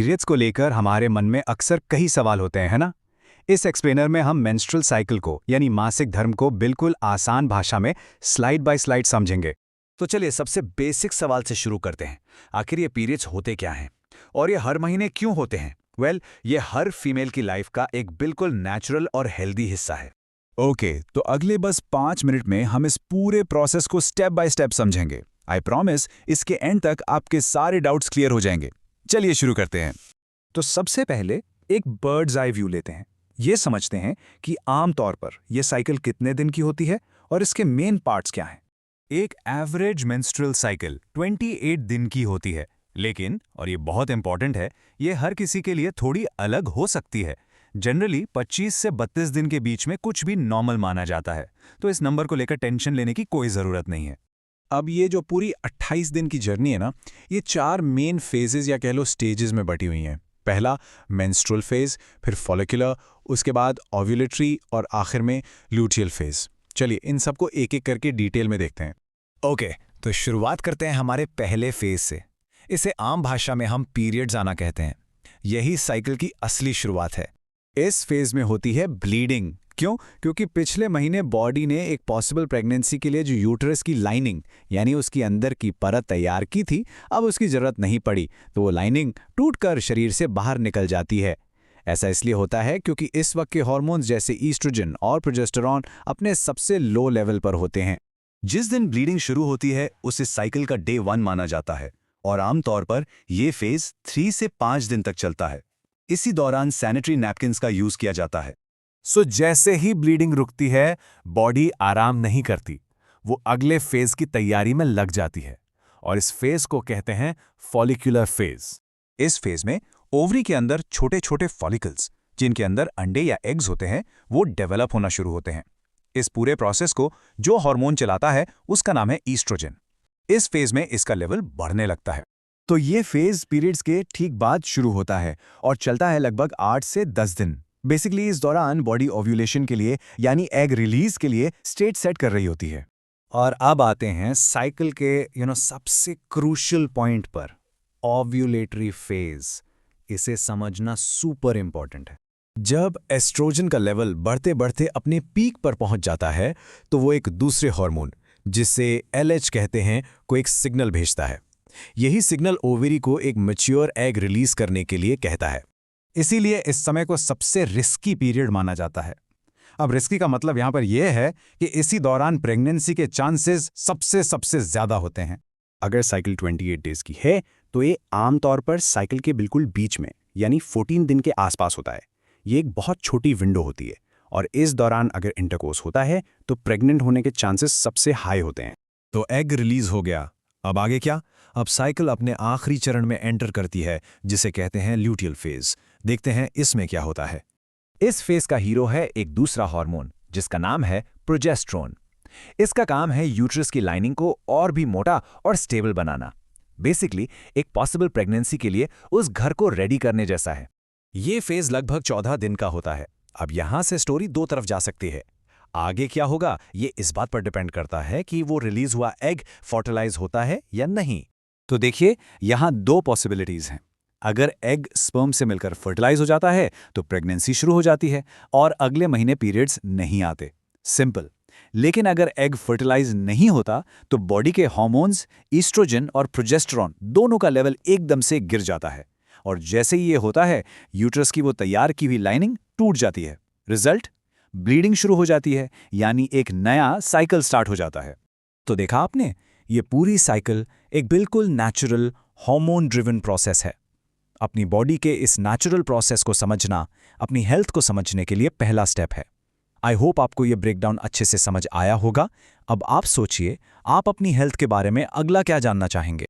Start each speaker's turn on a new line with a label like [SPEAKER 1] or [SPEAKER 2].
[SPEAKER 1] Periods को लेकर हमारे मन में अक्सर कई सवाल होते हैं, है ना? इस एक्सप्लेनर में हम मेंस्ट्रुअल साइकिल को यानी मासिक धर्म को बिल्कुल आसान भाषा में स्लाइड बाय स्लाइड समझेंगे।
[SPEAKER 2] तो चलिए सबसे बेसिक सवाल से शुरू करते हैं। आखिर ये पीरियड्स होते क्या हैं और ये हर महीने क्यों होते हैं? ये हर फीमेल की लाइफ का एक बिल्कुल नेचुरल और हेल्दी हिस्सा है।
[SPEAKER 3] ओके, तो अगले बस 5 मिनट में हम इस पूरे प्रोसेस को स्टेप बाय स्टेप समझेंगे। आई प्रॉमिस इसके एंड तक आपके सारे डाउट्स क्लियर हो जाएंगे। चलिए शुरू करते हैं।
[SPEAKER 4] तो सबसे पहले एक बर्ड्स आई व्यू लेते हैं। ये समझते हैं कि आमतौर पर यह साइकिल कितने दिन की होती है और इसके मेन पार्ट्स क्या हैं।
[SPEAKER 1] एक एवरेज मेंस्ट्रुअल साइकिल 28 दिन की होती है, लेकिन और ये बहुत इंपॉर्टेंट है, ये हर किसी के लिए थोड़ी अलग हो सकती है। जनरली 25 से 32 दिन के बीच में कुछ भी नॉर्मल माना जाता है, तो इस नंबर को लेकर टेंशन लेने की कोई ज़रूरत नहीं है।
[SPEAKER 4] अब ये जो पूरी 28 दिन की जर्नी है ना, ये 4 मेन फेजेस या कह लो स्टेजेस में बटी हुई हैं। पहला मेंस्ट्रुअल फेज, फिर फॉलिकुलर, उसके बाद ओव्यूलेटरी और आखिर में लूटियल फेज। चलिए इन सबको एक एक करके डिटेल में देखते हैं।
[SPEAKER 2] ओके, तो शुरुआत करते हैं हमारे पहले फेज से। इसे आम भाषा में हम पीरियड्स आना कहते हैं। यही साइकिल की असली शुरुआत है।
[SPEAKER 4] इस फेज में होती है ब्लीडिंग। क्यों? क्योंकि पिछले महीने बॉडी ने एक पॉसिबल प्रेगनेंसी के लिए जो यूट्रस की लाइनिंग यानी उसकी अंदर की परत तैयार की थी, अब उसकी जरूरत नहीं पड़ी, तो वो लाइनिंग टूटकर शरीर से बाहर निकल जाती है। ऐसा इसलिए होता है क्योंकि इस वक्त के हार्मोन्स जैसे ईस्ट्रोजन और प्रोजेस्टेरॉन अपने सबसे लो लेवल पर होते हैं।
[SPEAKER 2] जिस दिन ब्लीडिंग शुरू होती है उसे साइकिल का डे 1 माना जाता है और आमतौर पर यह फेज 3 से 5 दिन तक चलता है। इसी दौरान सैनिटरी नैपकिन्स का यूज किया जाता है।
[SPEAKER 5] सो जैसे ही ब्लीडिंग रुकती है, बॉडी आराम नहीं करती, वो अगले फेज की तैयारी में लग जाती है और इस फेज को कहते हैं फॉलिकुलर फेज।
[SPEAKER 4] इस फेज में ओवरी के अंदर छोटे छोटे फॉलिकल्स, जिनके अंदर अंडे या एग्स होते हैं, वो डेवलप होना शुरू होते हैं। इस पूरे प्रोसेस को जो हार्मोन चलाता है उसका नाम है ईस्ट्रोजन। इस फेज में इसका लेवल बढ़ने लगता है।
[SPEAKER 3] तो ये फेज पीरियड्स के ठीक बाद शुरू होता है और चलता है लगभग 8 से 10 दिन। बेसिकली इस दौरान बॉडी ओव्यूलेशन के लिए यानी एग रिलीज के लिए स्टेट सेट कर रही होती है।
[SPEAKER 4] और अब आते हैं साइकिल के सबसे क्रूशियल पॉइंट पर, ओव्यूलेटरी फेज। इसे समझना सुपर इंपॉर्टेंट है। जब एस्ट्रोजन का लेवल बढ़ते बढ़ते अपने पीक पर पहुंच जाता है, तो वो एक दूसरे हार्मोन जिसे LH कहते हैं को एक सिग्नल भेजता है। यही सिग्नल ओवरी को एक मैच्योर एग रिलीज करने के लिए कहता है। इसीलिए इस समय को सबसे रिस्की पीरियड माना जाता है। अब रिस्की का मतलब यहां पर यह है कि इसी दौरान प्रेगनेंसी के चांसेस सबसे ज्यादा होते हैं।
[SPEAKER 3] अगर साइकिल 28 डेज की है तो ये आमतौर पर साइकिल के बिल्कुल बीच में यानी 14 दिन के आसपास होता है। ये एक बहुत छोटी विंडो होती है और इस दौरान अगर इंटरकोर्स होता है तो प्रेग्नेंट होने के चांसेस सबसे हाई होते हैं।
[SPEAKER 2] तो एग रिलीज हो गया, अब आगे क्या? अब साइकिल अपने आखिरी चरण में एंटर करती है जिसे कहते हैं ल्यूटियल फेज। देखते हैं इसमें क्या होता है।
[SPEAKER 5] इस फेज का हीरो है एक दूसरा हार्मोन जिसका नाम है प्रोजेस्टेरोन। इसका काम है यूट्रस की लाइनिंग को और भी मोटा और स्टेबल बनाना। बेसिकली एक पॉसिबल प्रेगनेंसी के लिए उस घर को रेडी करने जैसा है।
[SPEAKER 2] ये फेज लगभग 14 दिन का होता है। अब यहां से स्टोरी दो तरफ जा सकती है। आगे क्या होगा ये इस बात पर डिपेंड करता है कि वो रिलीज हुआ एग फर्टिलाइज होता है या नहीं।
[SPEAKER 4] तो देखिए यहां 2 पॉसिबिलिटीज हैं। अगर एग स्पर्म से मिलकर फर्टिलाइज हो जाता है तो प्रेगनेंसी शुरू हो जाती है और अगले महीने पीरियड्स नहीं आते। सिंपल। लेकिन अगर एग फर्टिलाइज नहीं होता तो बॉडी के हार्मोन्स ईस्ट्रोजन और प्रोजेस्टेरॉन दोनों का लेवल एकदम से गिर जाता है और जैसे ही ये होता है यूट्रस की वो तैयार की हुई लाइनिंग टूट जाती है। रिजल्ट? ब्लीडिंग शुरू हो जाती है, यानी एक नया साइकिल स्टार्ट हो जाता है। तो देखा आपने, ये पूरी साइकिल एक बिल्कुल नेचुरल हार्मोन ड्रिवन प्रोसेस है। अपनी बॉडी के इस नेचुरल प्रोसेस को समझना अपनी हेल्थ को समझने के लिए पहला स्टेप है। आई होप आपको ये ब्रेकडाउन अच्छे से समझ आया होगा। अब आप सोचिए, आप अपनी हेल्थ के बारे में अगला क्या जानना चाहेंगे?